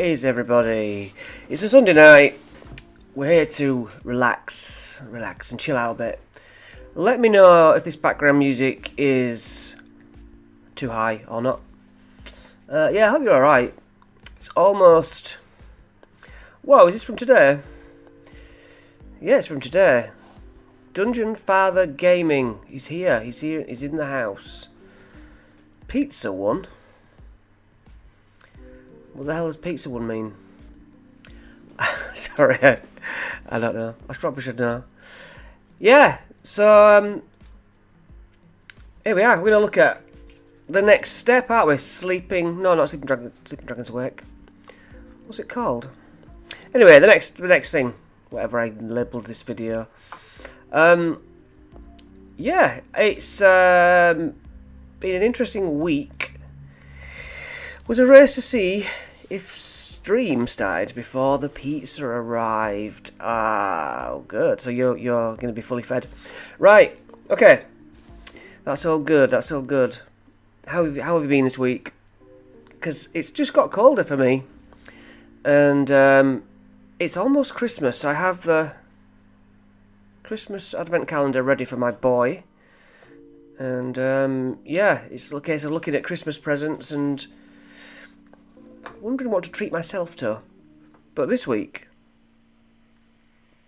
How's everybody? It's a Sunday night. We're here to relax and chill out a bit. Let me know if this background music is too high or not. Yeah, I hope you're alright. It's almost... Whoa, is this from today? Yeah, it's from today. Dungeon Father Gaming. He's here. He's in the house. Pizza One? What the hell does Pizza One mean? Sorry, I don't know. I probably should know. Yeah, so here we are. We're gonna look at the next step, aren't we? Sleeping? No, not Sleeping Dragon. Sleeping Dragon's Awake. What's it called? Anyway, the next thing, whatever I labelled this video. Yeah, it's been an interesting week. Was a race to see if stream started before the pizza arrived. Oh, good. So you're going to be fully fed, right? Okay, that's all good. That's all good. How have you been this week? Because it's just got colder for me, and it's almost Christmas. I have the Christmas advent calendar ready for my boy, and yeah, it's a case of looking at Christmas presents and wondering what to treat myself to. But this week,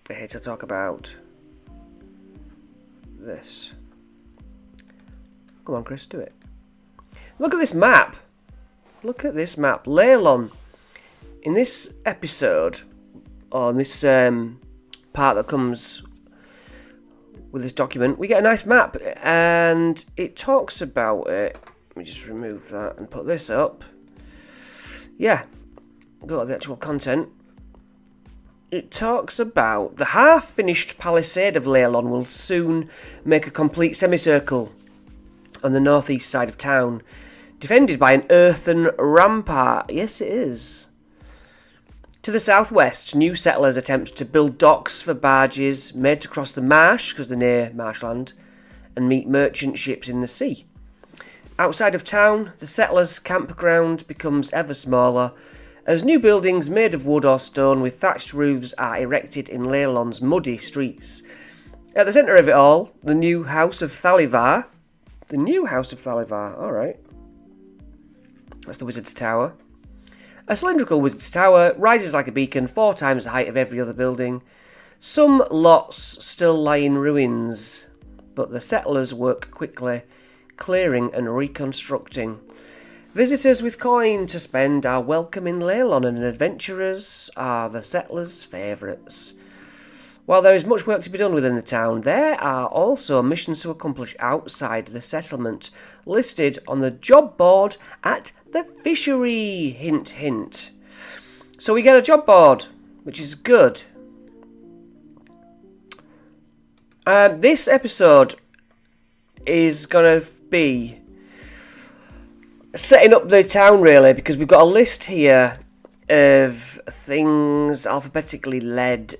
we're here to talk about this. Come on, Chris, do it. Look at this map. Look at this map. Leylon. In this episode, or in this part that comes with this document, we get a nice map, and it talks about it. Let me just remove that and put this up. Yeah, go to the actual content. It talks about the half-finished palisade of Leylon will soon make a complete semicircle on the northeast side of town, defended by an earthen rampart. Yes, it is. To the southwest, new settlers attempt to build docks for barges made to cross the marsh, because they're near marshland, and meet merchant ships in the sea. Outside of town, the settlers' campground becomes ever smaller, as new buildings made of wood or stone with thatched roofs are erected in Leylon's muddy streets. At the centre of it all, the new House of Thalivar. The new House of Thalivar, alright. That's the Wizard's Tower. A cylindrical Wizard's Tower rises like a beacon 4 times the height of every other building. Some lots still lie in ruins, but the settlers work quickly, clearing and reconstructing. Visitors with coin to spend are welcome in Leylon, and adventurers are the settlers' favourites. While there is much work to be done within the town, there are also missions to accomplish outside the settlement, listed on the job board at the fishery. Hint, hint. So we get a job board, which is good. This episode is going to be setting up the town, really, because we've got a list here of things alphabetically led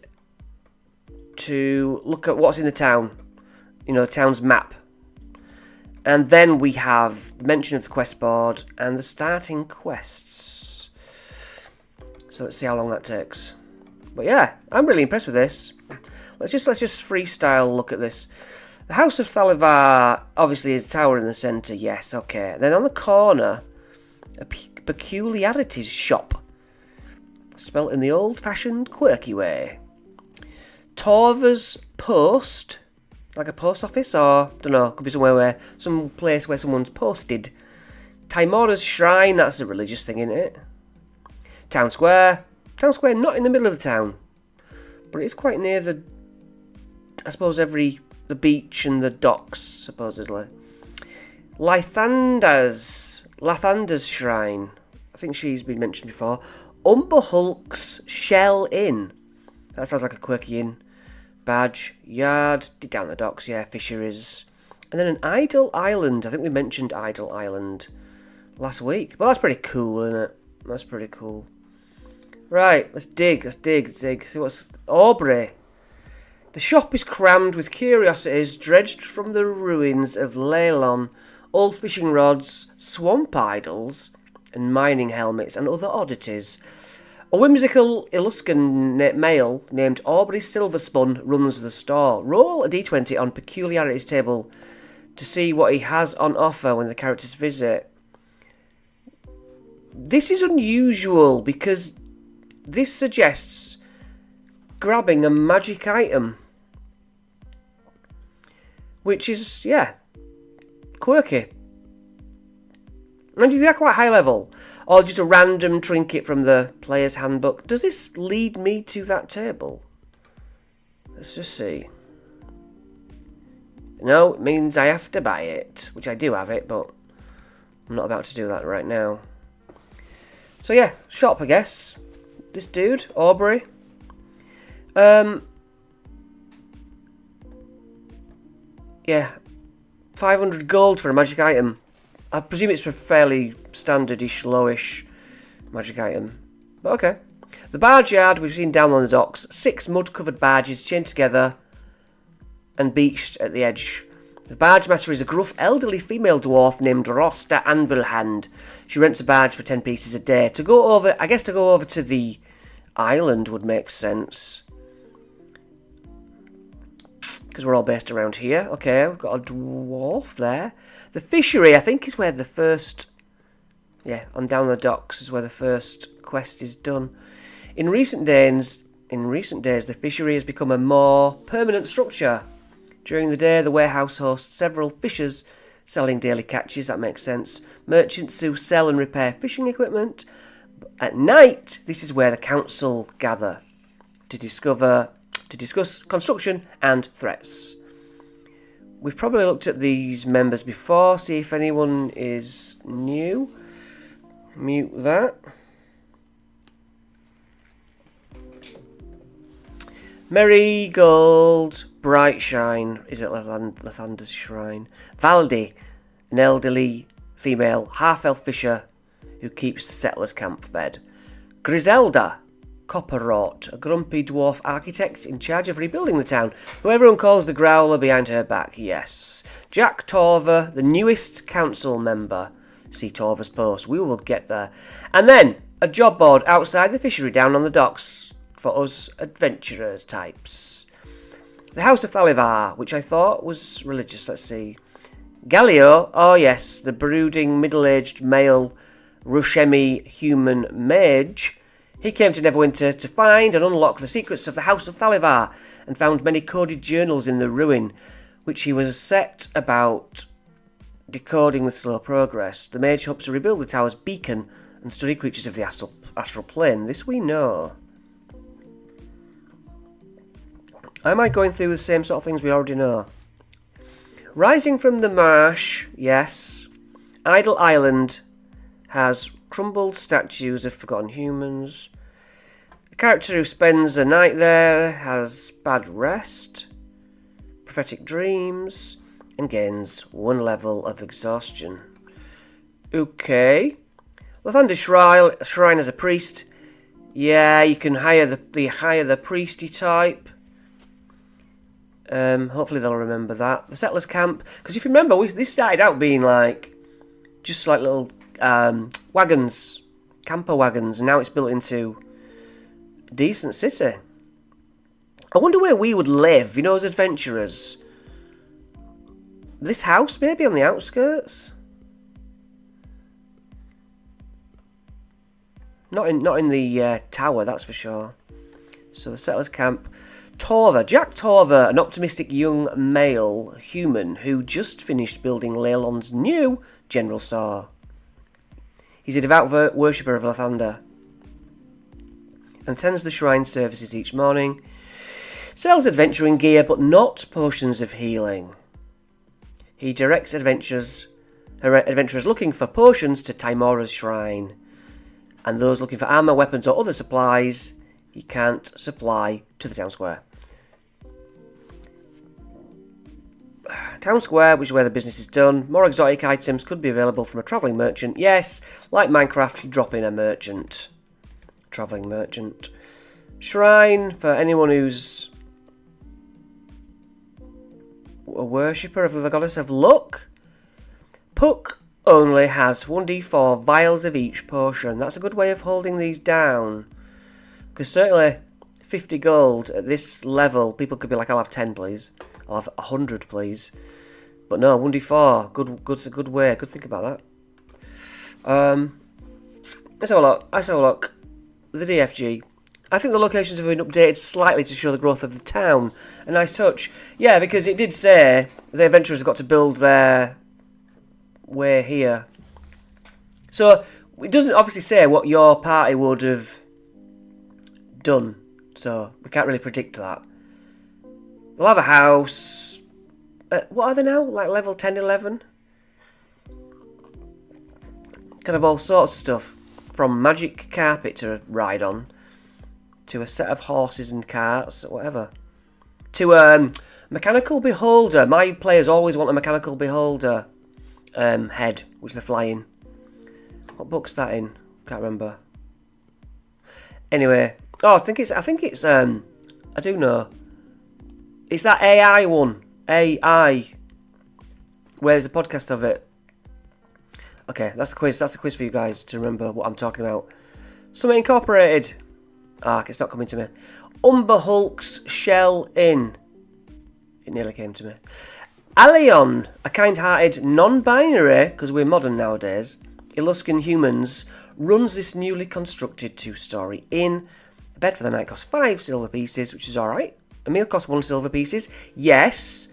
to look at what's in the town, you know, the town's map. And then we have the mention of the quest board and the starting quests. So let's see how long that takes. But yeah, I'm really impressed with this. Let's just freestyle look at this. The House of Thalivar obviously is a tower in the centre, yes, okay. Then on the corner, a peculiarities shop, spelt in the old-fashioned, quirky way. Torva's Post, like a post office, or, don't know, could be some place where someone's posted. Timora's Shrine, that's a religious thing, isn't it? Town Square not in the middle of the town, but it's quite near the, I suppose, the beach and the docks, supposedly. Lathanda's Shrine. I think she's been mentioned before. Umberhulk's Shell Inn. That sounds like a quirky inn. Badge, yard, down the docks, yeah, fisheries. And then an Idle Island. I think we mentioned Idle Island last week. Well, that's pretty cool, isn't it? That's pretty cool. Right, let's dig. See what's... Aubrey. The shop is crammed with curiosities dredged from the ruins of Leylon, old fishing rods, swamp idols, and mining helmets and other oddities. A whimsical Eluskan male named Aubrey Silverspun runs the store. Roll a d20 on Peculiarities table to see what he has on offer when the characters visit. This is unusual because this suggests grabbing a magic item. Which is, yeah, quirky. And they're quite high level. Or just a random trinket from the player's handbook. Does this lead me to that table? Let's just see. No, it means I have to buy it. Which I do have it, but I'm not about to do that right now. So yeah, shop, I guess. This dude, Aubrey. Yeah, 500 gold for a magic item. I presume it's a fairly standardish, lowish magic item. But okay. The barge yard we've seen down on the docks. 6 mud-covered barges chained together and beached at the edge. The barge master is a gruff, elderly female dwarf named Rosta Anvilhand. She rents a barge for 10 pieces a day. To go over to the island would make sense. Because we're all based around here. Okay, we've got a dwarf there. The fishery, I think, is where the first... Yeah, on down the docks is where the first quest is done. In recent days, the fishery has become a more permanent structure. During the day, the warehouse hosts several fishers selling daily catches. That makes sense. Merchants who sell and repair fishing equipment. At night, this is where the council gather to discuss construction and threats. We've probably looked at these members before, see if anyone is new. Mute that. Marigold, Brightshine, is it Lathander's Shrine? Valdi, an elderly female half-elf fisher who keeps the settlers' camp fed. Griselda, Copperwrought, a grumpy dwarf architect in charge of rebuilding the town, who everyone calls the Growler behind her back, yes. Jack Torver, the newest council member. See Torver's post, we will get there. And then, a job board outside the fishery down on the docks for us adventurer types. The House of Thalivar, which I thought was religious, let's see. Gallio, oh yes, the brooding middle-aged male Rushemi human mage. He came to Neverwinter to find and unlock the secrets of the House of Thalivar and found many coded journals in the ruin, which he was set about decoding with slow progress. The mage hopes to rebuild the tower's beacon and study creatures of the astral plane. This we know. Am I going through the same sort of things we already know? Rising from the marsh, yes. Idle Island has crumbled statues of forgotten humans. The character who spends a night there has bad rest, prophetic dreams, and gains 1 level of exhaustion. Okay. Lathander Shrine as a priest. Yeah, you can hire the priesty type. Hopefully they'll remember that. The settlers' camp, because if you remember, this started out being like just like little wagons, camper wagons, and now it's built into a decent city. I wonder where we would live, you know, as adventurers. This house, maybe on the outskirts. Not in the tower, that's for sure. So the settlers' camp. Torver, Jack Torver, an optimistic young male human who just finished building Leylon's new general store. He's a devout worshipper of Lathander and attends the shrine services each morning. Sells adventuring gear, but not potions of healing. He directs adventurers looking for potions to Timora's shrine, and those looking for armour, weapons, or other supplies he can't supply to the town square. Town square, which is where the business is done. More exotic items could be available from a travelling merchant. Yes, like Minecraft, you drop in a merchant. Travelling merchant. Shrine, for anyone who's a worshipper of the goddess of luck. Puck only has 1d4 vials of each potion. That's a good way of holding these down. Because certainly 50 gold at this level, people could be like, I'll have 10 please. I'll have 100 please. But no, 1d4. Good's a good way. Good think about that. Let's have a look. The DFG. I think the locations have been updated slightly to show the growth of the town. A nice touch. Yeah, because it did say the adventurers have got to build their way here. So it doesn't obviously say what your party would have done. So we can't really predict that. They'll have a house. What are they now? Like level 10, 11? Kind of all sorts of stuff. From magic carpet to ride on, to a set of horses and carts, whatever. To mechanical beholder. My players always want a mechanical beholder head, which they're flying. What book's that in? Can't remember. Anyway, I think it's. I do know. It's that AI one. AI. Where's the podcast of it? Okay, that's the quiz. That's the quiz for you guys to remember what I'm talking about. Summit Incorporated. It's not coming to me. Umber Hulk's Shell Inn. It nearly came to me. Alion, a kind-hearted, non-binary, because we're modern nowadays, Eluskan humans, runs this newly constructed two-storey inn. A bed for the night costs 5 silver pieces, which is alright. A meal costs 1 silver pieces. Yes,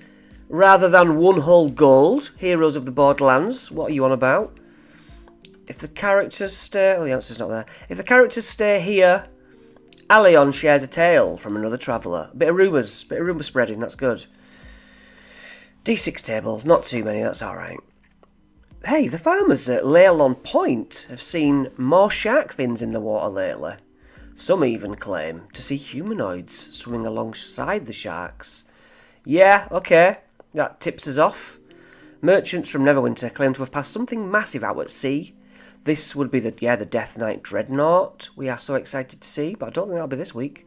rather than 1 whole gold. Heroes of the Borderlands, what are you on about? If the characters stay... Oh, the answer's not there. If the characters stay here, Alion shares a tale from another traveller. Bit of rumour spreading, that's good. D6 tables, not too many, that's alright. Hey, the farmers at Leylon Point have seen more shark fins in the water lately. Some even claim to see humanoids swimming alongside the sharks. Yeah, okay, that tips us off. Merchants from Neverwinter claim to have passed something massive out at sea. This would be the Death Knight Dreadnought we are so excited to see, but I don't think that'll be this week.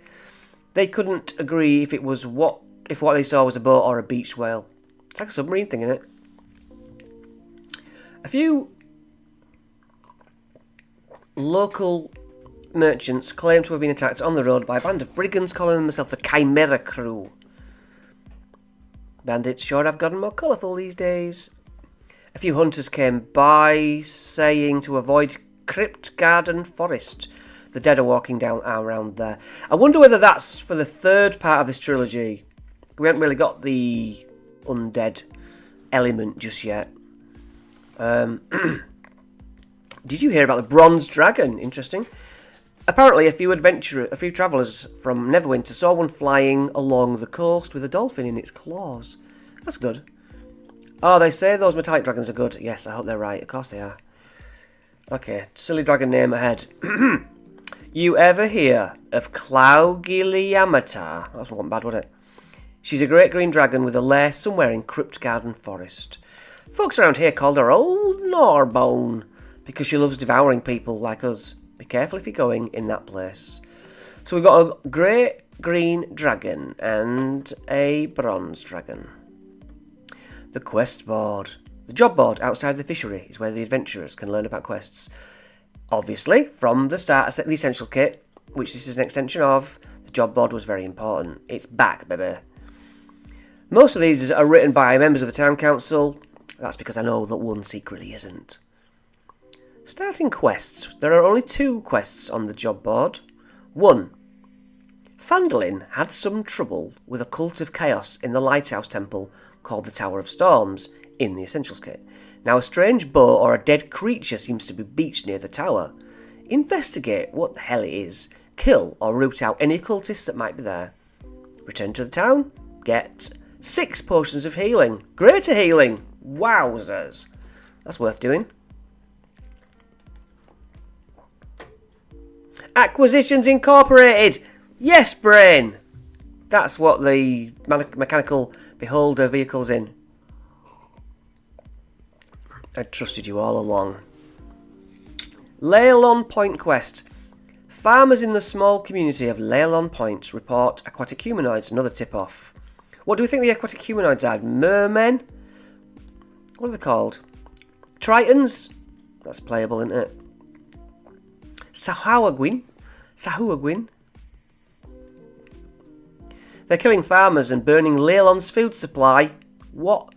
They couldn't agree if what they saw was a boat or a beach whale. It's like a submarine thing, isn't it? A few local merchants claim to have been attacked on the road by a band of brigands calling themselves the Chimera Crew. Bandits sure have gotten more colourful these days. A few hunters came by saying to avoid Crypt Garden Forest. The dead are walking down around there. I wonder whether that's for the third part of this trilogy. We haven't really got the undead element just yet. Did you hear about the Bronze Dragon? Interesting. Apparently, a few travellers from Neverwinter saw one flying along the coast with a dolphin in its claws. That's good. Oh, they say those metallic dragons are good. Yes, I hope they're right. Of course they are. Okay, silly dragon name ahead. You ever hear of Claugiliamata? That wasn't bad, was it? She's a great green dragon with a lair somewhere in Crypt Garden Forest. Folks around here called her Old Gnawbone because she loves devouring people like us. Be careful if you're going in that place. So we've got a great green dragon and a bronze dragon. The quest board. The job board outside the fishery is where the adventurers can learn about quests. Obviously, from the start, the Essential Kit, which this is an extension of, the job board was very important. It's back, baby. Most of these are written by members of the town council. That's because I know that one secretly isn't. Starting quests. There are only 2 quests on the job board. 1. Fandolin had some trouble with a cult of chaos in the lighthouse temple called the Tower of Storms in the Essentials Kit. Now a strange boat or a dead creature seems to be beached near the tower. Investigate what the hell it is. Kill or root out any cultists that might be there. Return to the town. Get 6 potions of healing. Greater healing! Wowzers! That's worth doing. Acquisitions Incorporated! Yes, brain! That's what the mechanical beholder vehicle's in. I trusted you all along. Leylon Point quest. Farmers in the small community of Leylon Point report aquatic humanoids. Another tip-off. What do we think the aquatic humanoids are? Mermen? What are they called? Tritons? That's playable, isn't it? Sahuagin. They're killing farmers and burning Leylon's food supply. What?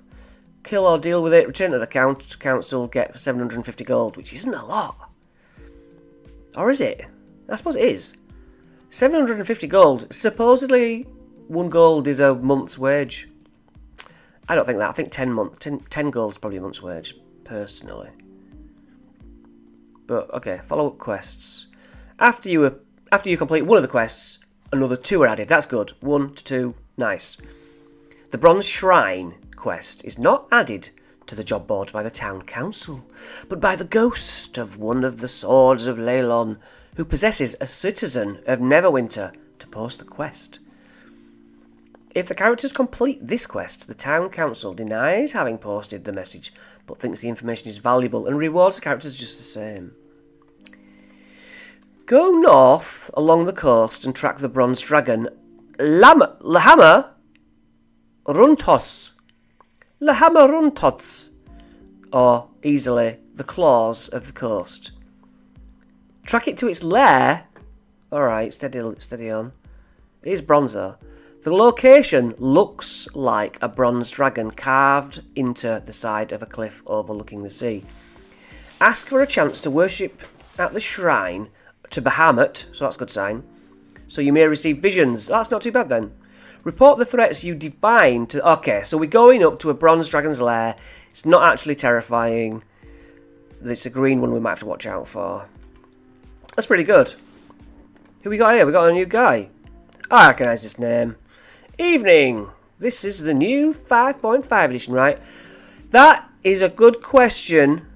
Kill or deal with it, return to the council, get 750 gold, which isn't a lot. Or is it? I suppose it is. 750 gold. Supposedly, 1 gold is a month's wage. I don't think that. I think 10 gold is probably a month's wage, personally. But, okay, follow-up quests. After you complete one of the quests, another 2 are added. That's good. 1 to 2. Nice. The Bronze Shrine quest is not added to the job board by the town council, but by the ghost of one of the swords of Leylon, who possesses a citizen of Neverwinter to post the quest. If the characters complete this quest, the town council denies having posted the message, but thinks the information is valuable and rewards the characters just the same. Go north along the coast and track the bronze dragon Lahama Runtos. Lahama Runtos. Or, easily, the claws of the coast. Track it to its lair. Alright, steady on. It is bronze though. The location looks like a bronze dragon carved into the side of a cliff overlooking the sea. Ask for a chance to worship at the shrine to Bahamut, so that's a good sign. So you may receive visions. That's not too bad then. Report the threats you divine to... Okay, so we're going up to a bronze dragon's lair. It's not actually terrifying. It's a green one we might have to watch out for. That's pretty good. Who we got here? We got a new guy. I recognise this name. Evening. This is the new 5.5 edition, right? That is a good question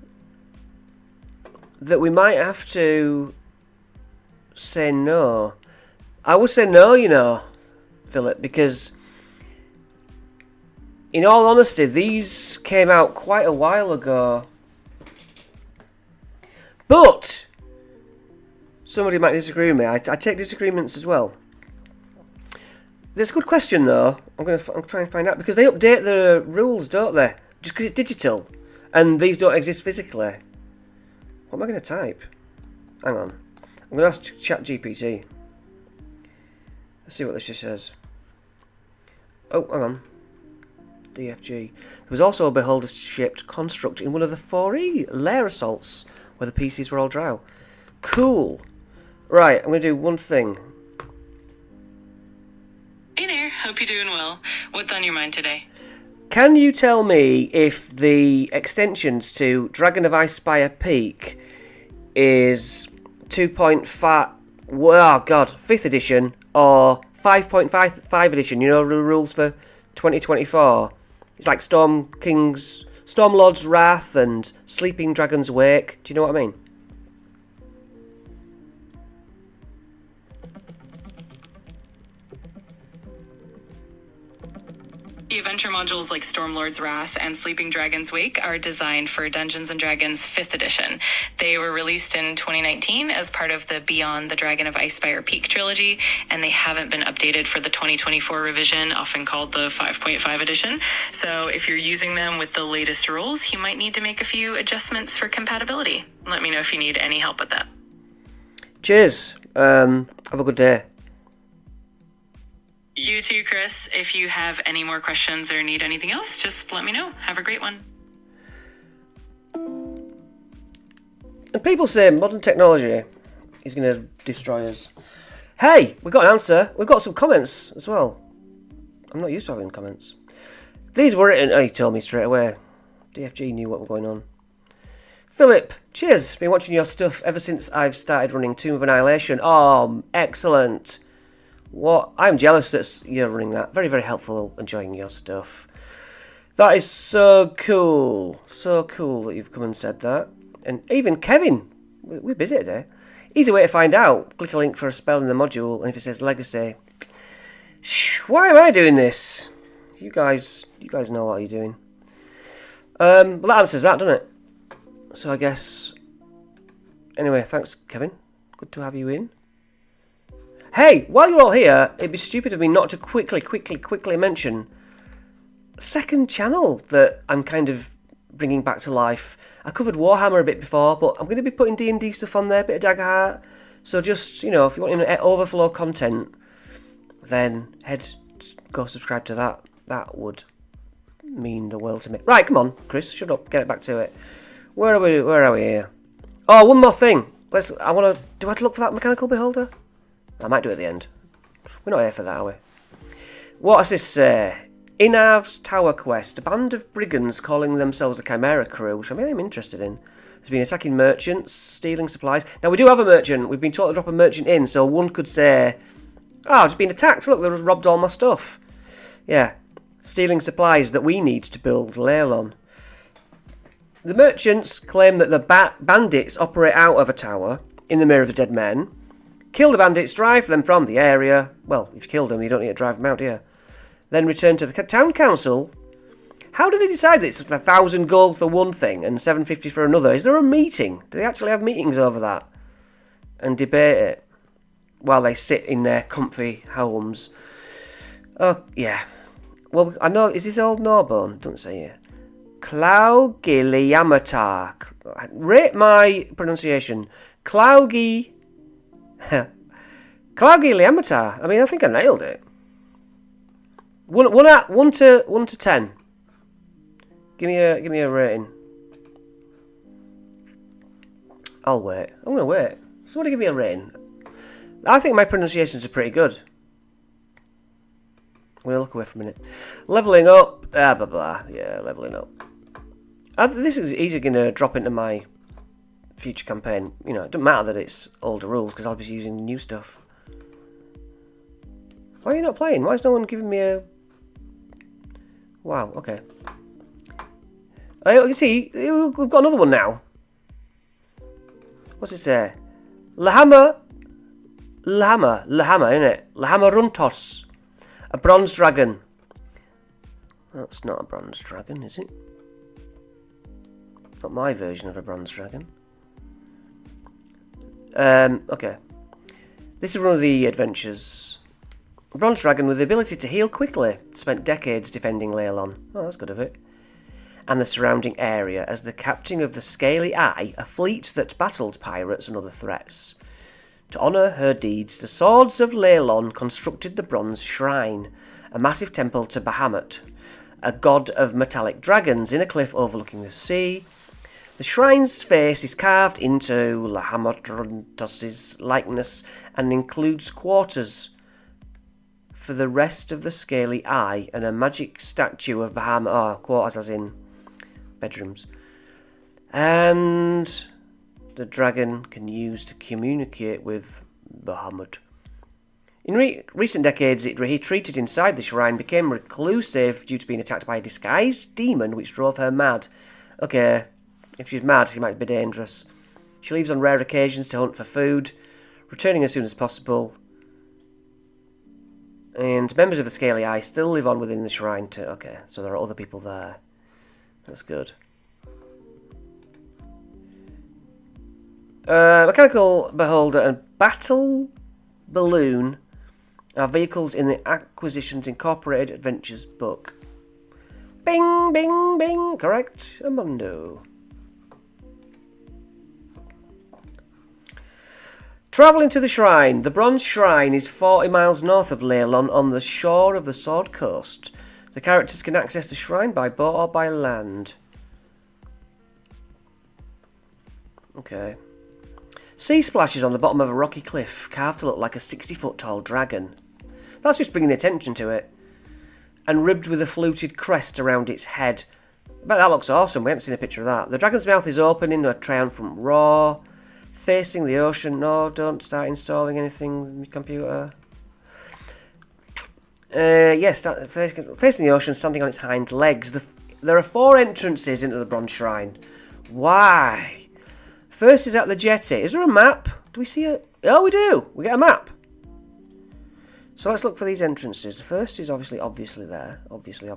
that we might have to say no. I would say no, you know, Philip, because in all honesty, these came out quite a while ago. But somebody might disagree with me. I take disagreements as well. There's a good question though. I'm trying to find out because they update the rules, don't they? Just because it's digital, and these don't exist physically. What am I going to type? Hang on. I'm going to ask ChatGPT. Let's see what this just says. Oh, hang on. DFG. There was also a beholder-shaped construct in one of the 4E lair assaults where the PCs were all drow. Cool. Right, I'm going to do one thing. Hey there, hope you're doing well. What's on your mind today? Can you tell me if the extensions to Dragon of Icespire Peak is 2.5... Oh god, 5th edition or 5.5 edition? You know the rules for 2024? It's like Stormlord's Wrath and Sleeping Dragon's Wake. Do you know what I mean? The adventure modules like Stormlord's Wrath and Sleeping Dragon's Wake are designed for Dungeons & Dragons 5th edition. They were released in 2019 as part of the Beyond the Dragon of Icespire Peak trilogy, and they haven't been updated for the 2024 revision, often called the 5.5 edition. So if you're using them with the latest rules, you might need to make a few adjustments for compatibility. Let me know if you need any help with that. Cheers. Have a good day. You too, Chris. If you have any more questions or need anything else, just let me know. Have a great one. And people say modern technology is going to destroy us. Hey, we got an answer. We've got some comments as well. I'm not used to having comments. These were written... Oh, you told me straight away. DFG knew what was going on. Philip, cheers. Been watching your stuff ever since I've started running Tomb of Annihilation. Oh, excellent. What? I'm jealous that you're running that. Very, very helpful. Enjoying your stuff. That is so cool. So cool that you've come and said that. And even Kevin. We're busy today. Easy way to find out. Click a link for a spell in the module, and if it says Legacy. Why am I doing this? You guys know what you're doing. Well, that answers that, doesn't it? So I guess... Anyway, thanks, Kevin. Good to have you in. Hey, while you're all here, it'd be stupid of me not to quickly mention a second channel that I'm kind of bringing back to life. I covered Warhammer a bit before, but I'm going to be putting D&D stuff on there, a bit of Daggerheart. So just, you know, if you want overflow content, then head go subscribe to that. That would mean the world to me. Right, come on, Chris, shut up. Get back to it. Where are we? Where are we here? Oh, one more thing. Do I have to look for that mechanical beholder? I might do it at the end. We're not here for that, are we? What does this say? Inav's Tower Quest. A band of brigands calling themselves the Chimera Crew, which I'm interested in, has been attacking merchants, stealing supplies. Now, we do have a merchant. We've been told to drop a merchant in, so one could say, oh, I've just been attacked. Look, they've robbed all my stuff. Yeah. Stealing supplies that we need to build Leylon. The merchants claim that the bandits operate out of a tower in the Mirror of the Dead Men. Kill the bandits, drive them from the area. Well, if you killed them, you don't need to drive them out, do you? Then return to the town council. How do they decide that it's 1,000 gold for one thing and 750 for another? Is there a meeting? Do they actually have meetings over that? And debate it while they sit in their comfy homes? Oh, yeah. Well, I know, is this old Norbone? It doesn't say here. Claugiliamatar. Rate my pronunciation. Claugiliamatar. I mean, I think I nailed it. 1 to 10. Give me a rating. I'll wait. I'm gonna wait. Somebody give me a rating. I think my pronunciations are pretty good. I'm going to look away for a minute. Levelling up. Blah, blah. Yeah, levelling up. This is easily going to drop into my future campaign. You know, it doesn't matter that it's older rules, because I'll be using new stuff. Why are you not playing? Why is no one giving me a... Wow, okay. You can see, we've got another one now. What's it say? Lahama, innit? Lahama Runtos. A bronze dragon. That's not a bronze dragon, is it? Not my version of a bronze dragon. Okay. This is one of the adventures. A bronze dragon with the ability to heal quickly. Spent decades defending Leylon. Oh, that's good of it. And the surrounding area as the captain of the Scaly Eye, a fleet that battled pirates and other threats. To honour her deeds, the Swords of Leylon constructed the Bronze Shrine, a massive temple to Bahamut, a god of metallic dragons in a cliff overlooking the sea. The shrine's face is carved into Lahamatrontos' likeness and includes quarters for the rest of the Scaly Eye and a magic statue of Bahamut. Quarters as in bedrooms. And the dragon can use to communicate with Bahamut. In recent decades, it retreated inside the shrine, became reclusive due to being attacked by a disguised demon which drove her mad. Okay, if she's mad, she might be dangerous. She leaves on rare occasions to hunt for food, returning as soon as possible. And members of the Scaly Eye still live on within the shrine too. Okay, so there are other people there. That's good. Mechanical Beholder and Battle Balloon are vehicles in the Acquisitions Incorporated Adventures book. Bing, bing, bing. Correct, Amundo. Travelling to the shrine. The Bronze Shrine is 40 miles north of Leylon on the shore of the Sword Coast. The characters can access the shrine by boat or by land. Okay. Sea splashes on the bottom of a rocky cliff, carved to look like a 60-foot tall dragon. That's just bringing attention to it. And ribbed with a fluted crest around its head. I bet that looks awesome. We haven't seen a picture of that. The dragon's mouth is open into a triumphant roar. Facing the ocean. No, don't start installing anything with my computer. Yes, facing the ocean, standing on its hind legs. There are 4 entrances into the Bronze Shrine. Why? First is at the jetty. Is there a map? Do we see it? Oh, we do. We get a map. So let's look for these entrances. The first is obviously there. Obviously.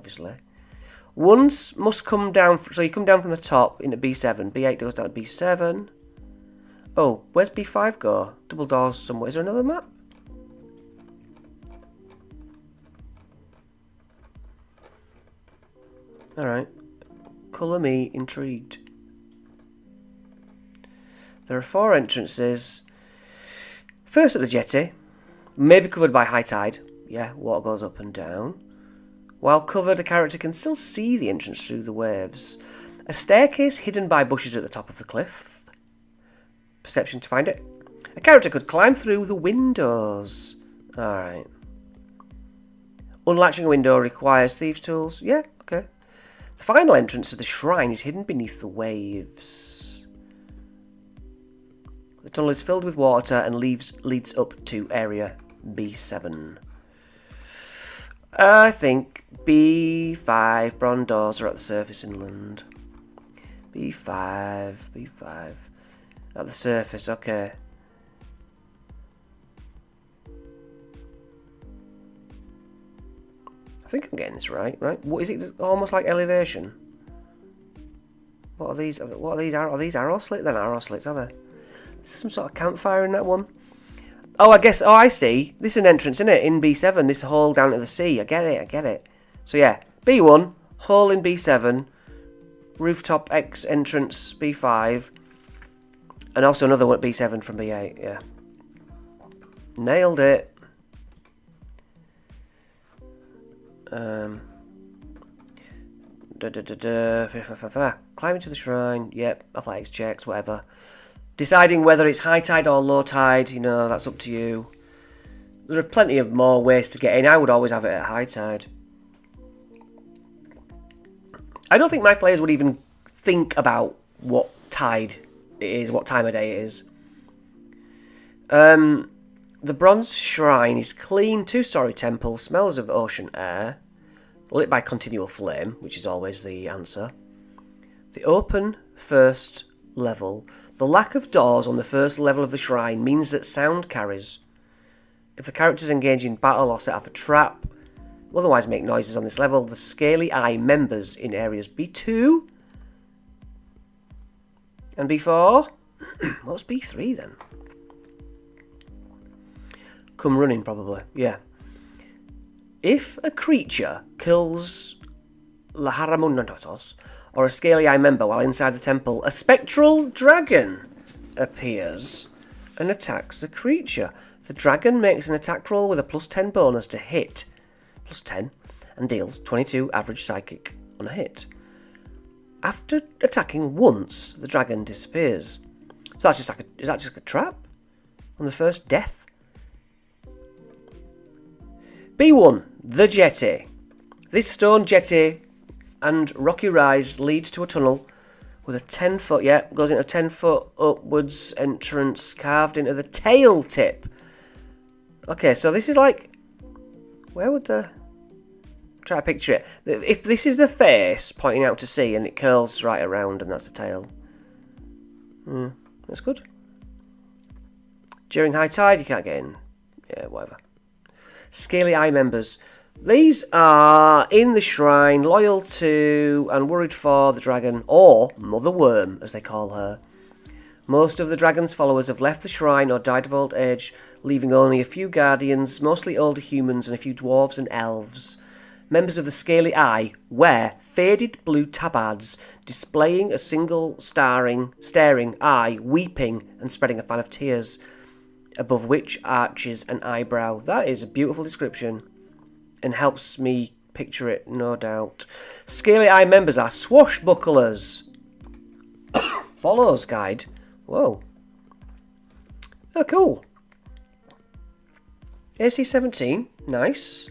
Once must come down. So you come down from the top into B7. B8 goes down to B7. Oh, where's B5 go? Double doors somewhere. Is there another map? Alright. Colour me intrigued. There are 4 entrances. First at the jetty. Maybe covered by high tide. Yeah, water goes up and down. While covered, a character can still see the entrance through the waves. A staircase hidden by bushes at the top of the cliff. Perception to find it. A character could climb through the windows. Alright. Unlatching a window requires thieves' tools. Yeah, okay. The final entrance to the shrine is hidden beneath the waves. The tunnel is filled with water and leads up to area B7. I think B5 bronze doors are at the surface inland. B5. At the surface, okay. I think I'm getting this right? What is it? Almost like elevation. What are these? What are these? Are these arrow slits? They're not arrow slits, are they? Is there some sort of campfire in that one? Oh, I guess. Oh, I see. This is an entrance, isn't it? In B7, this hole down to the sea. I get it. So yeah, B1, hole in B7, rooftop X entrance B5, and also another one at B7 from B8. Yeah, nailed it. Climbing to the shrine. Yep, athletics checks, whatever. Deciding whether it's high tide or low tide, that's up to you. There are plenty of more ways to get in. I would always have it at high tide. I don't think my players would even think about what tide it is, what time of day it is. The bronze shrine is clean, two-storey temple, smells of ocean air, lit by continual flame, which is always the answer. The open first level. The lack of doors on the first level of the shrine means that sound carries. If the characters engage in battle or set off a trap, otherwise make noises on this level, the Scaly Eye members in areas B2 and B4. What's B3 then? Come running, probably. Yeah. If a creature kills Laharamunnatos or a Scaly Eye member while inside the temple, a spectral dragon appears and attacks the creature. The dragon makes an attack roll with a +10 bonus to hit, +10, and deals 22 average psychic on a hit. After attacking once, the dragon disappears. So that's just like is that just a trap on the first death? B1, the jetty. This stone jetty and rocky rise leads to a tunnel with a 10-foot, goes into a 10-foot upwards entrance carved into the tail tip. Okay, so this is like, where would the, try to picture it. If this is the face pointing out to sea and it curls right around and that's the tail. That's good. During high tide you can't get in. Yeah, whatever. Scaly Eye members. These are in the shrine, loyal to and worried for the dragon, or Mother Worm, as they call her. Most of the dragon's followers have left the shrine or died of old age, leaving only a few guardians, mostly older humans and a few dwarves and elves. Members of the Scaly Eye wear faded blue tabards, displaying a single staring eye, weeping and spreading a fan of tears, above which arches an eyebrow. That is a beautiful description and helps me picture it, no doubt. Scaly Eye members are swashbucklers. Follows guide. Whoa. Oh, cool. AC 17. Nice.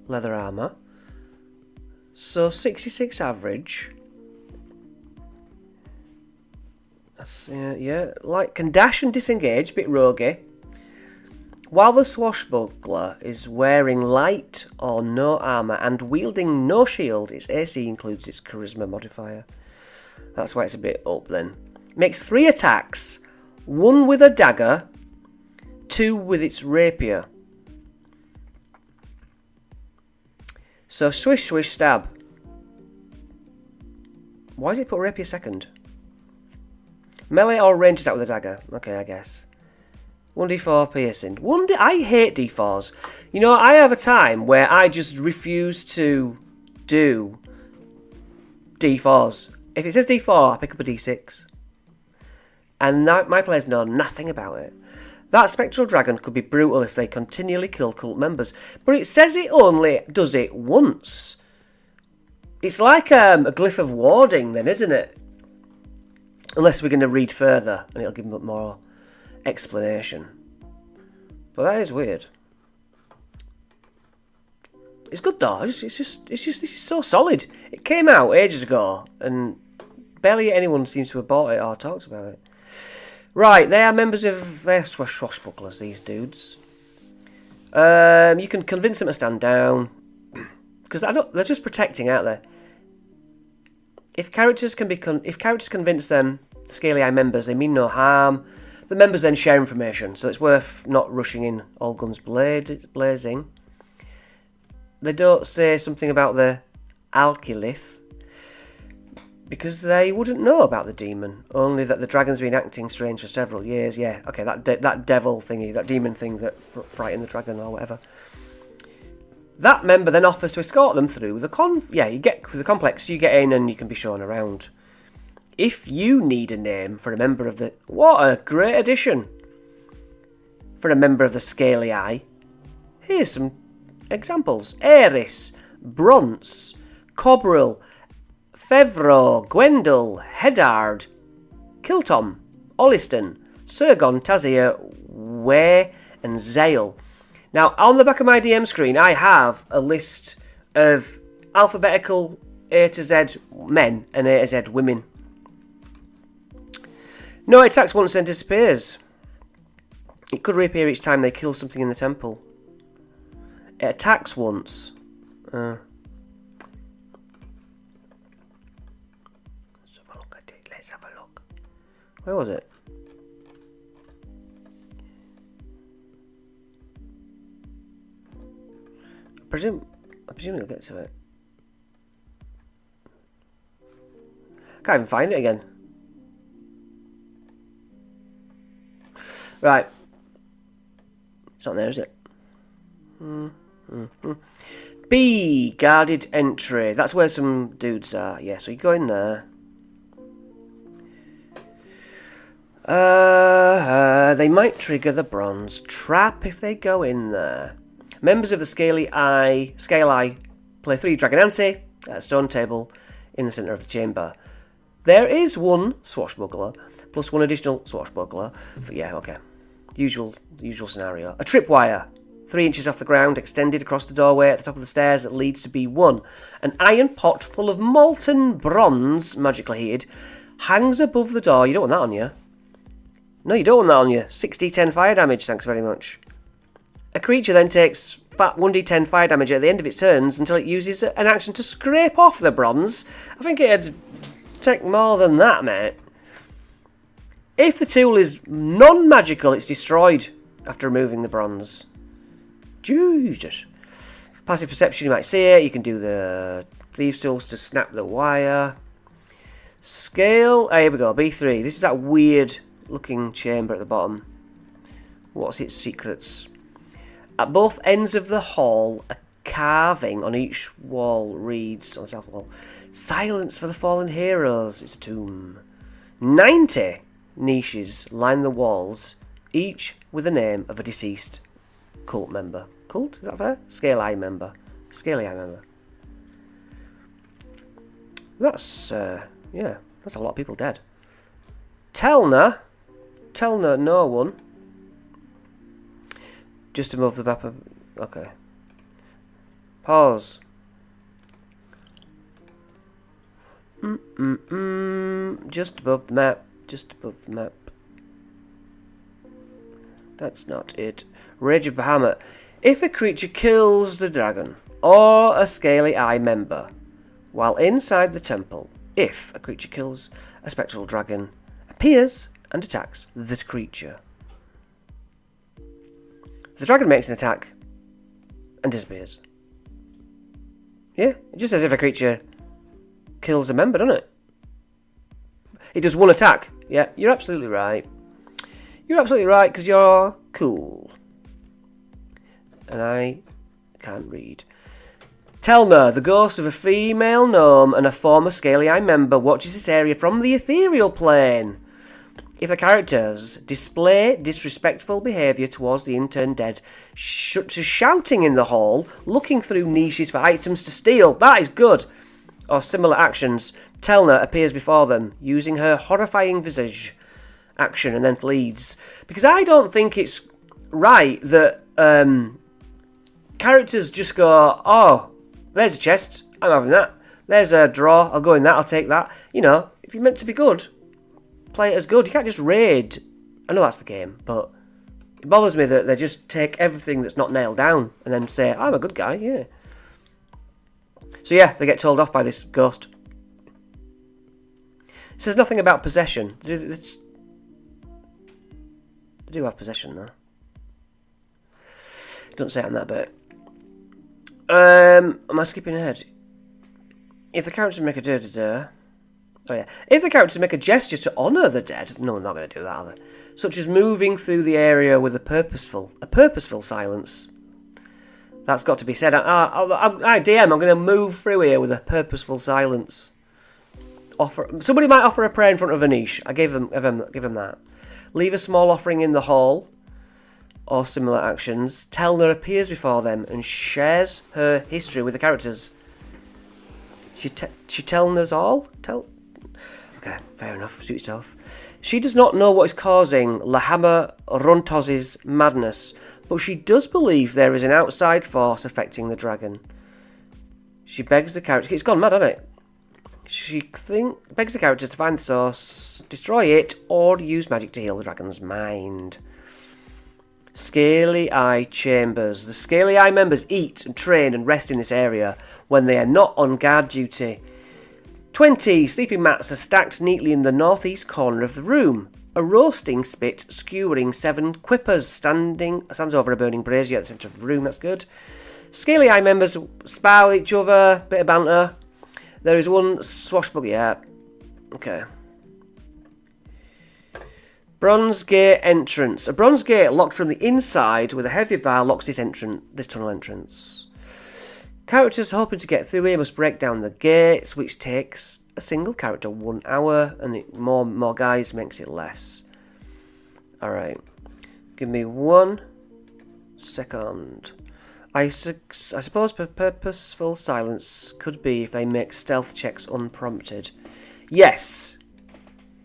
Leather armour. So 66 average. That's, yeah. Like, can dash and disengage. Bit roguey. While the swashbuckler is wearing light or no armour and wielding no shield, its AC includes its charisma modifier. That's why it's a bit up then. Makes 3 attacks. 1 with a dagger, 2 with its rapier. So swish, swish, stab. Why does it put rapier second? Melee or ranged attack with a dagger. Okay, I guess. 1d4 piercing. I hate d4s. You know, I have a time where I just refuse to do d4s. If it says d4, I pick up a d6. And my players know nothing about it. That spectral dragon could be brutal if they continually kill cult members. But it says it only does it once. It's like a glyph of warding then, isn't it? Unless we're going to read further and it'll give them more explanation. But that is weird. It's good though. It's just this is so solid. It came out ages ago and barely anyone seems to have bought it or talked about it. Right, they are members of... They're swashbucklers, these dudes. You can convince them to stand down. Because they're just protecting, aren't they? If characters convince them, the Scaly Eye members, they mean no harm. The members then share information, so it's worth not rushing in all guns blazing. They don't say something about the Alkylith, because they wouldn't know about the demon, only that the dragon's been acting strange for several years. Yeah, okay, that devil thingy, that demon thing that frightened the dragon or whatever. That member then offers to escort them through the you get through the complex, you get in and you can be shown around. If you need a name for a member of the... What a great addition! For a member of the Scaly Eye. Here's some examples. Eris, Bronze, Cobril, Fevro, Gwendol, Hedard, Kiltom, Olliston, Sergon, Tazir, Way, and Zale. Now, on the back of my DM screen, I have a list of alphabetical A to Z men and A to Z women. No, it attacks once then disappears. It could reappear each time they kill something in the temple. It attacks once. Let's have a look at it. Let's have a look. Where was it? I presume it'll get to it. Can't even find it again. Right. It's not there, is it? B, guarded entry. That's where some dudes are. Yeah, so you go in there. They might trigger the bronze trap if they go in there. Members of the Scale Eye play 3 Dragon Ante at a stone table in the centre of the chamber. There is one swashbuckler plus 1 additional swashbuckler. Yeah, okay. Usual scenario. A tripwire, 3 inches off the ground, extended across the doorway at the top of the stairs that leads to B1. An iron pot full of molten bronze, magically heated, hangs above the door. You don't want that on you. No, you don't want that on you. 6d10 fire damage, thanks very much. A creature then takes 1d10 fire damage at the end of its turns until it uses an action to scrape off the bronze. I think it'd take more than that, mate. If the tool is non-magical, it's destroyed after removing the bronze. Jesus. Passive perception, you might see it. You can do the thieves' tools to snap the wire. Scale. Here we go. B3. This is that weird-looking chamber at the bottom. What's its secrets? At both ends of the hall, a carving on each wall reads, on the south wall, "Silence for the fallen heroes." It's a tomb. 90 niches line the walls, each with the name of a deceased cult member. Cult? Is that fair? Scaly Eye member. Scaly Eye member. That's, yeah, that's a lot of people dead. Telna, no one. Just above the map of... Okay. Pause. Just above the map. Just above the map. That's not it. Rage of Bahamut. If a creature kills the dragon or a Scaly Eye member while inside the temple, if a creature kills a spectral dragon, appears and attacks the creature. The dragon makes an attack and disappears. Yeah, it just says if a creature kills a member, doesn't it? It does 1 attack. Yeah, you're absolutely right. You're absolutely right, because you're cool. And I can't read. Telna, the ghost of a female gnome and a former Scaly Eye member, watches this area from the ethereal plane. If the characters display disrespectful behaviour towards the interned dead, such as shouting in the hall, looking through niches for items to steal, that is good, or similar actions, Telna appears before them, using her horrifying visage action and then flees. Because I don't think it's right that characters just go, oh, there's a chest, I'm having that. There's a drawer, I'll go in that, I'll take that. You know, if you're meant to be good, play it as good. You can't just raid. I know that's the game, but it bothers me that they just take everything that's not nailed down and then say, I'm a good guy, yeah. So yeah, they get told off by this ghost. It says nothing about possession. They do have possession though. It doesn't say it on that bit. Am I skipping ahead? If the characters make a oh yeah. If the characters make a gesture to honour the dead, no, we're not going to do that, are they? Such as moving through the area with a purposeful silence. That's got to be said. I DM, I'm going to move through here with a purposeful silence. Somebody might offer a prayer in front of a niche. I give them that. Leave a small offering in the hall, or similar actions. Telna appears before them and shares her history with the characters. She telling us all? Okay, fair enough. Suit yourself. She does not know what is causing Lahama Runtos's madness, but she does believe there is an outside force affecting the dragon. She begs the character. It's gone mad, hasn't it? She begs the characters to find the source, destroy it, or use magic to heal the dragon's mind. Scaly Eye Chambers. The Scaly Eye members eat and train and rest in this area when they are not on guard duty. 20 sleeping mats are stacked neatly in the northeast corner of the room. A roasting spit skewering 7 quippers stands over a burning brazier at the centre of the room. That's good. Scaly Eye members spar each other, bit of banter. There is one swashbuckler. Yeah. Okay. Bronze Gate entrance. A bronze gate locked from the inside with a heavy bar locks this tunnel entrance. Characters hoping to get through here must break down the gates, which takes a single character 1 hour, and more guys makes it less. Alright. Give me 1 second. I suppose purposeful silence could be if they make stealth checks unprompted. Yes!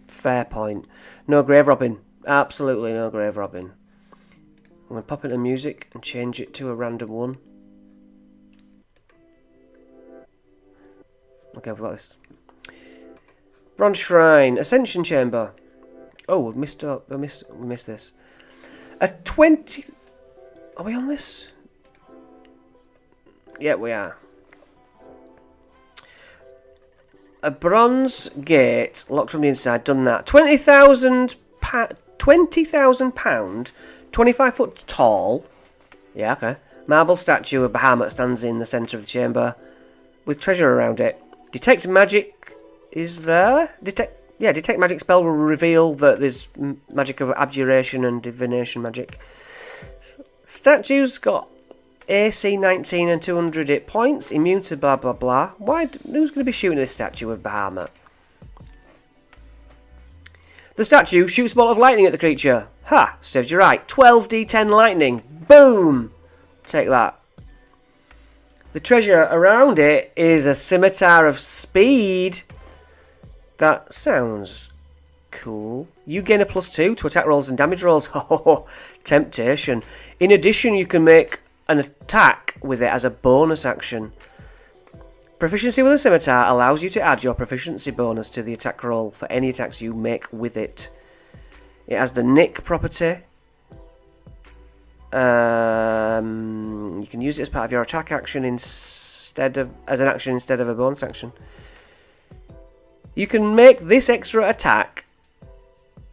Fair point. No grave robbing. Absolutely no grave robbing. I'm going to pop into music and change it to a random one. Okay, we've got this. Bronze Shrine. Ascension Chamber. Oh, we missed this. A 20... Are we on this? Yeah, we are. A bronze gate locked from the inside. Done that. £20,000. £20,000. 25 foot tall. Yeah, okay. Marble statue of Bahamut stands in the centre of the chamber, with treasure around it. Detect magic is there. Detect magic spell will reveal that there's magic of abjuration and divination magic. Statue's got AC 19 and 200 hit points, immune to blah blah blah. Who's going to be shooting this statue of Bahamut? The statue shoots a bolt of lightning at the creature. Ha! Serves you right. 12d10 lightning. Boom! Take that. The treasure around it is a scimitar of speed. That sounds cool. You gain a +2 to attack rolls and damage rolls. Oh, temptation. In addition, you can make an attack with it as a bonus action. Proficiency with a scimitar allows you to add your proficiency bonus to the attack roll for any attacks you make with it. It has the nick property. You can use it as part of your attack action as an action instead of a bonus action. You can make this extra attack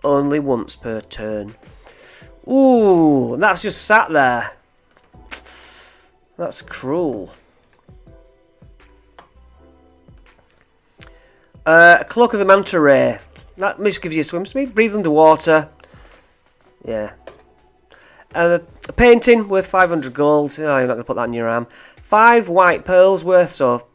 only once per turn. Ooh, that's just sat there. That's cruel. Cloak of the Manta Ray. That just gives you swim speed. Breathe underwater. Yeah. A painting worth 500 gold. Oh, you're not going to put that in your arm. 5 white pearls worth, so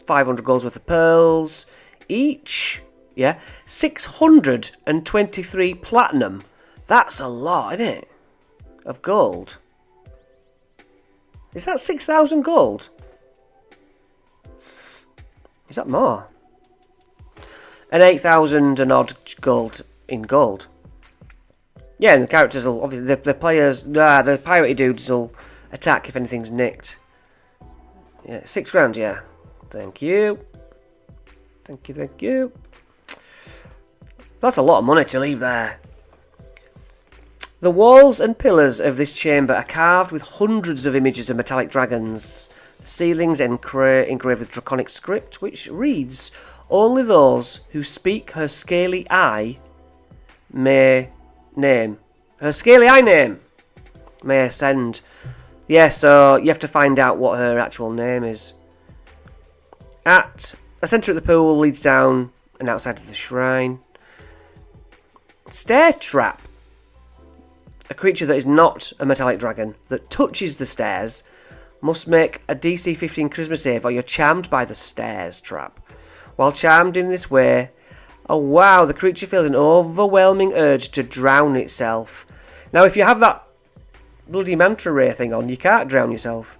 500 gold worth of pearls each. Yeah, 623 platinum. That's a lot, isn't it? Of gold. Is that 6,000 gold? Is that more? And 8,000 and odd gold in gold. Yeah, and the characters will obviously the players, the piratey dudes will attack if anything's nicked. Yeah, 6 grand. Yeah, thank you. Thank you, thank you. That's a lot of money to leave there. The walls and pillars of this chamber are carved with hundreds of images of metallic dragons. The ceilings engraved with draconic script, which reads, "Only those who speak her scaly eye may name. Her scaly eye name may ascend." Yeah, so you have to find out what her actual name is. At the centre of the pool leads down and outside of the shrine. Stair trap. A creature that is not a metallic dragon that touches the stairs must make a DC 15 charisma save or you're charmed by the stairs trap. While charmed in this way, oh wow, the creature feels an overwhelming urge to drown itself. Now if you have that bloody manta ray thing on, you can't drown yourself.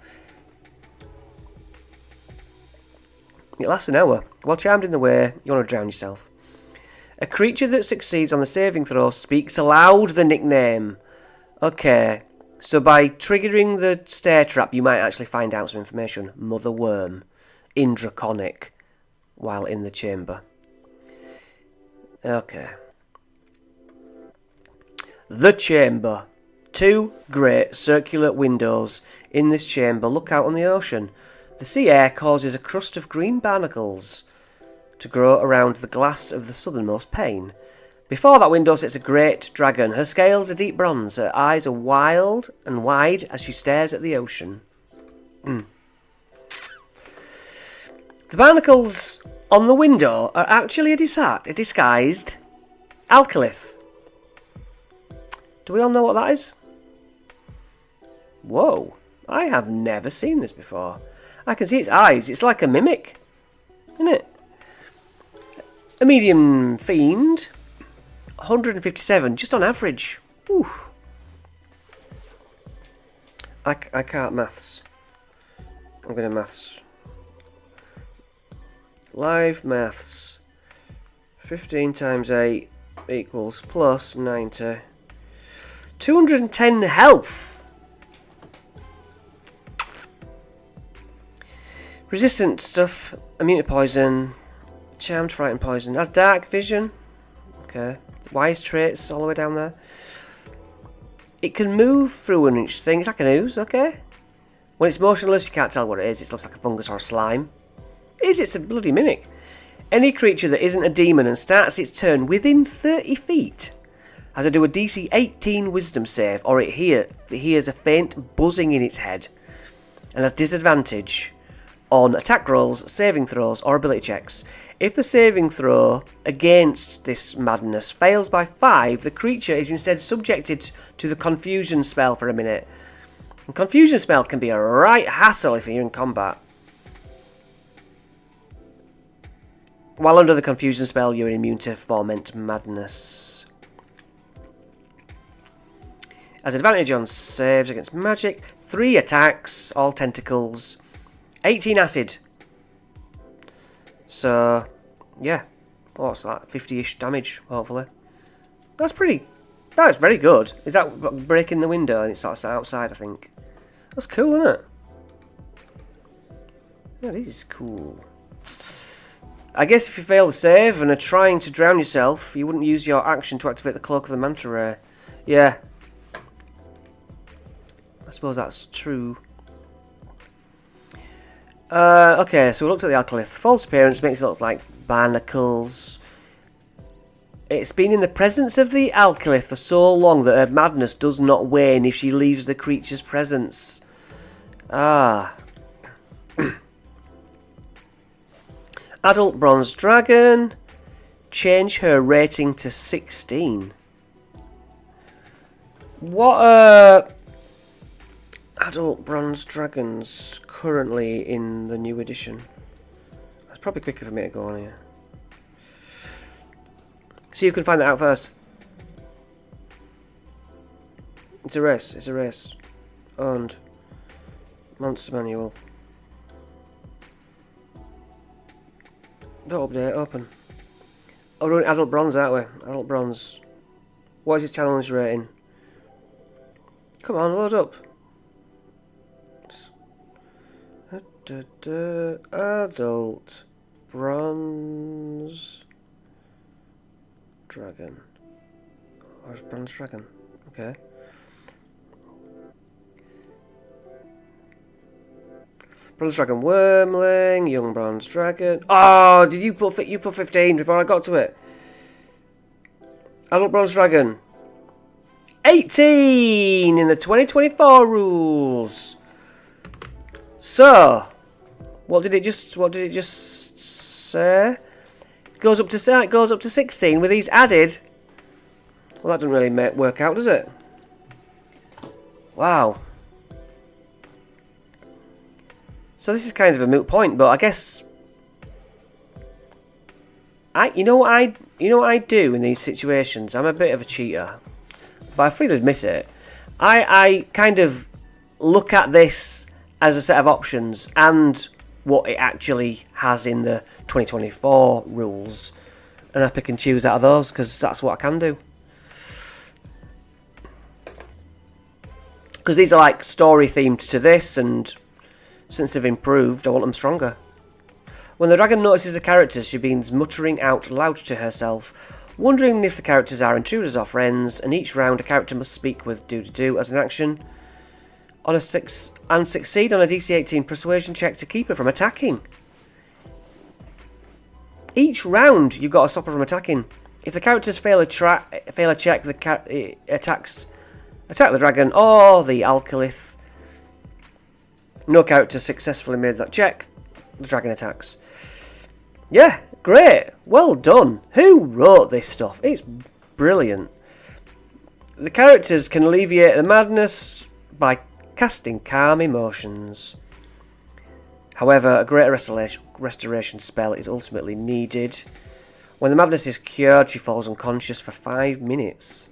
It lasts an hour. While charmed in the way, you want to drown yourself. A creature that succeeds on the saving throw speaks aloud the nickname. Okay, so by triggering the stair trap, you might actually find out some information. Mother Worm, in Draconic, while in the chamber. Okay. The chamber. 2 great circular windows in this chamber look out on the ocean. The sea air causes a crust of green barnacles to grow around the glass of the southernmost pane. Before that window sits a great dragon. Her scales are deep bronze. Her eyes are wild and wide as she stares at the ocean. The barnacles on the window are actually a disguised alkalith. Do we all know what that is? Whoa, I have never seen this before. I can see its eyes. It's like a mimic, isn't it? A medium fiend. 157, just on average. Oof. I can't maths. I'm going to maths. Live maths. 15 times 8 equals plus 90. 210 health. Resistant stuff. Immune to poison. Charmed, frightened, poison. That's dark vision. Okay. Wise traits all the way down there. It can move through an inch thing. It's like an ooze, okay? When it's motionless, you can't tell what it is. It looks like a fungus or a slime. It's a bloody mimic. Any creature that isn't a demon and starts its turn within 30 feet has to do a DC 18 wisdom save, or it hears a faint buzzing in its head and has disadvantage on attack rolls, saving throws, or ability checks. If the saving throw against this madness fails by 5, the creature is instead subjected to the confusion spell for a minute. And confusion spell can be a right hassle if you're in combat. While under the confusion spell, you're immune to foment madness. Has advantage on saves against magic. 3 attacks, all tentacles. 18 acid. So, yeah. What's that? 50-ish damage, hopefully. That's very good. Is that breaking the window and it's sort of outside, I think? That's cool, isn't it? Yeah, this is cool. I guess if you fail the save and are trying to drown yourself, you wouldn't use your action to activate the Cloak of the Manta Ray. Yeah. I suppose that's true. Okay, so we looked at the alkalith. False appearance makes it look like barnacles. It's been in the presence of the alkalith for so long that her madness does not wane if she leaves the creature's presence. Ah. Adult bronze dragon. Change her rating to 16. What are adult bronze dragons currently in the new edition? It's probably quicker for me to go on here. See who can find that out first. It's a race. It's a race. Owned. Monster manual. Don't update. Open. Oh, we're doing adult bronze, aren't we? Adult bronze. What is his challenge rating? Come on, load up. Adult bronze dragon. Where's bronze dragon? Okay. Bronze dragon wormling, young bronze dragon. Oh, did you put 15 before I got to it? Adult bronze dragon. 18 in the 2024 rules. So, what did it just say? It goes up to 16 with these added. Well, that doesn't really work out, does it? Wow. So this is kind of a moot point, but I guess you know what I do in these situations. I'm a bit of a cheater, but I freely admit it. I kind of look at this as a set of options and what it actually has in the 2024 rules, and I pick and choose out of those because that's what I can do. Because these are like story themed to this, and since they've improved, I want them stronger. When the dragon notices the characters, she begins muttering out loud to herself, wondering if the characters are intruders or friends, and each round a character must speak with do as an action and succeed on a DC 18 persuasion check to keep her from attacking. Each round you've got to stop her from attacking. If the characters fail a check, attack the dragon or the alkalith. No character successfully made that check. The dragon attacks. Yeah, great. Well done. Who wrote this stuff? It's brilliant. The characters can alleviate the madness by casting calm emotions. However, a greater restoration spell is ultimately needed. When the madness is cured, she falls unconscious for 5 minutes.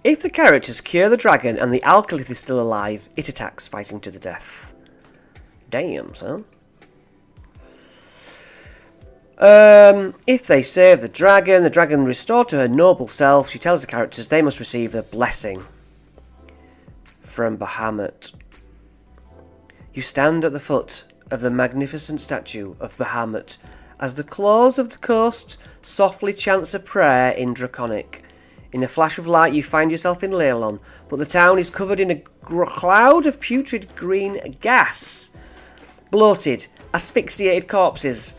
If the characters cure the dragon and the alkalith is still alive, it attacks, fighting to the death. Damn, son. If they save the dragon restored to her noble self, she tells the characters they must receive the blessing from Bahamut. You stand at the foot of the magnificent statue of Bahamut as the claws of the coast softly chants a prayer in Draconic. In a flash of light, you find yourself in Leilon, but the town is covered in a cloud of putrid green gas. Bloated, asphyxiated corpses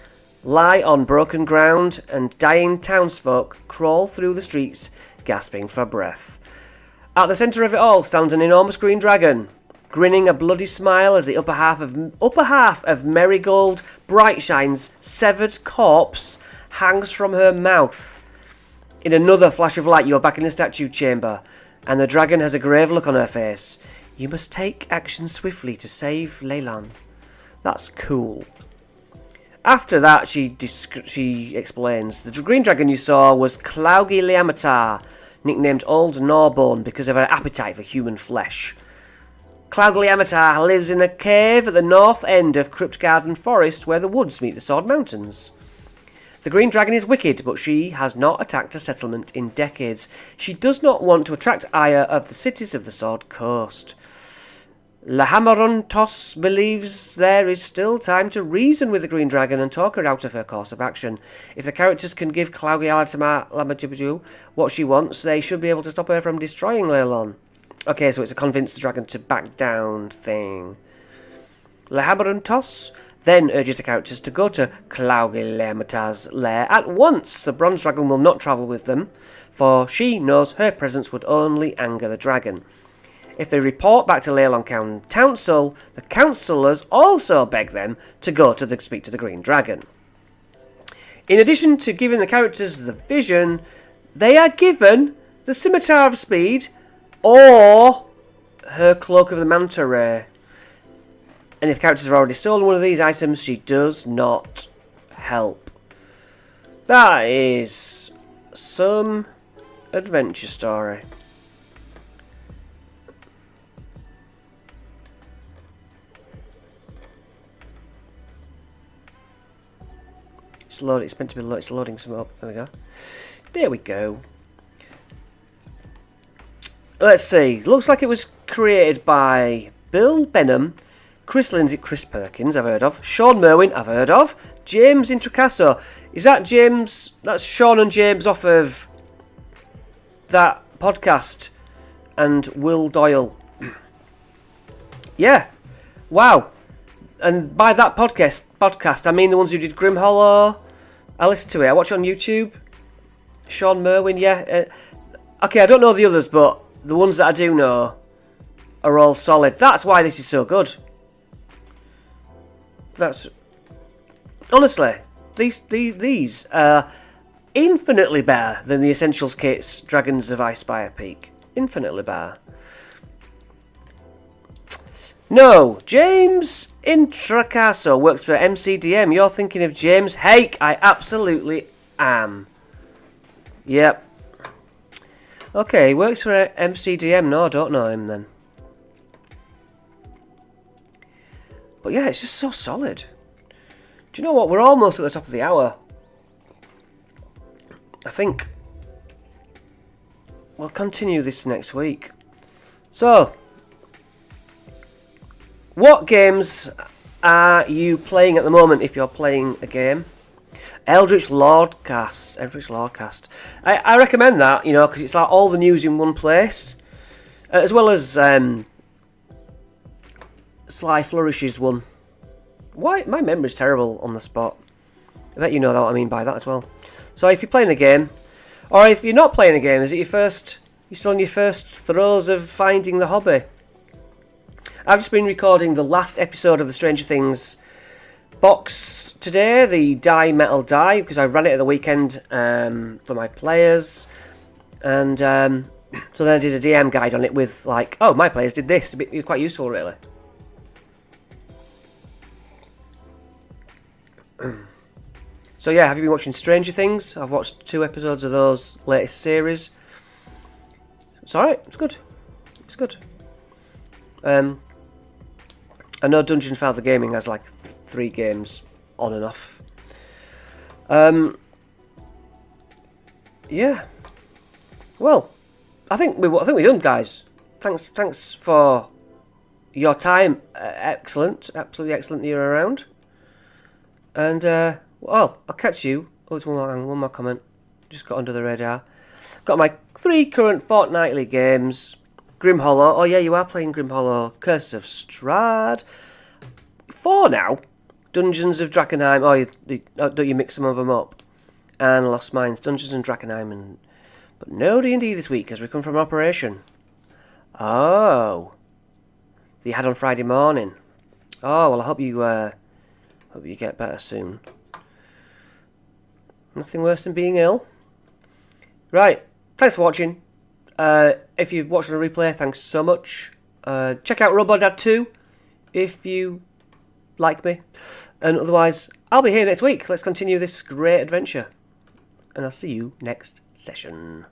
lie on broken ground, and dying townsfolk crawl through the streets, gasping for breath. At the centre of it all stands an enormous green dragon, grinning a bloody smile as the upper half of Marigold Brightshine's severed corpse hangs from her mouth. In another flash of light, you are back in the statue chamber, and the dragon has a grave look on her face. You must take action swiftly to save Leilon. That's cool. After that, she explains, the green dragon you saw was Claugi Liamatar, nicknamed Old Gnawbone because of her appetite for human flesh. Claugi Liamatar lives in a cave at the north end of Cryptgarden Forest where the woods meet the Sword Mountains. The green dragon is wicked, but she has not attacked a settlement in decades. She does not want to attract ire of the cities of the Sword Coast. Lahamaruntos believes there is still time to reason with the green dragon and talk her out of her course of action. If the characters can give Claugi Liamatar what she wants, they should be able to stop her from destroying Leilon. Okay, so it's a convince the dragon to back down thing. Lahamaruntos then urges the characters to go to Claugi Liamatar's lair at once. The bronze dragon will not travel with them, for she knows her presence would only anger the dragon. If they report back to Leilon Council, the councillors also beg them to go to speak to the green dragon. In addition to giving the characters the vision, they are given the Scimitar of Speed or her Cloak of the Manta Ray. And if the characters have already stolen one of these items, she does not help. That is some adventure story. It's loading. It's meant to be. It's loading some up. There we go. There we go. Let's see. Looks like it was created by Bill Benham, Chris Perkins, I've heard of. Sean Merwin, I've heard of. James Introcaso. Is that James? That's Sean and James off of that podcast. And Will Doyle. Yeah. Wow. And by that podcast, I mean the ones who did Grim Hollow. I listened to it. I watch it on YouTube. Sean Merwin, yeah. Okay, I don't know the others, but the ones that I do know are all solid. That's why this is so good. That's honestly, these are infinitely better than the Essentials Kit's Dragons of Icespire Peak. Infinitely better. No, James Introcaso works for MCDM. You're thinking of James Hake. I absolutely am. Yep. Okay, he works for MCDM. No, I don't know him then. But yeah, it's just so solid. Do you know what? We're almost at the top of the hour. I think we'll continue this next week. So, what games are you playing at the moment if you're playing a game? Eldritch Lordcast. I recommend that, you know, because it's like all the news in one place. As well as Sly Flourish's one. Why? My memory's terrible on the spot. I bet you know what I mean by that as well. So if you're playing a game, or if you're not playing a game, is it you're still in your first throes of finding the hobby? I've just been recording the last episode of the Stranger Things box today, the Die Metal Die, because I ran it at the weekend for my players, and so then I did a DM guide on it with like, oh, my players did this. It was quite useful, really. So yeah, have you been watching Stranger Things? I've watched 2 episodes of those latest series. It's alright, it's good. It's good. I know Dungeon Father Gaming has like 3 games on and off. Yeah. Well, I think we're done, guys. Thanks for your time. Excellent, absolutely excellent year around. And well, I'll catch you. Oh, it's one more comment. Just got under the radar. Got my 3 current fortnightly games. Grim Hollow. Oh yeah, you are playing Grim Hollow. Curse of Strahd. 4 now. Dungeons of Drakenheim. Oh, don't you mix some of them up? And Lost Mines. Dungeons and Drakenheim. But no D&D this week as we come from Operation. Oh. That you had on Friday morning. Oh, well, I hope you get better soon. Nothing worse than being ill. Right. Thanks for watching. If you've watched on a replay, thanks so much. Check out RoboDad 2 if you like me. And otherwise, I'll be here next week. Let's continue this great adventure. And I'll see you next session.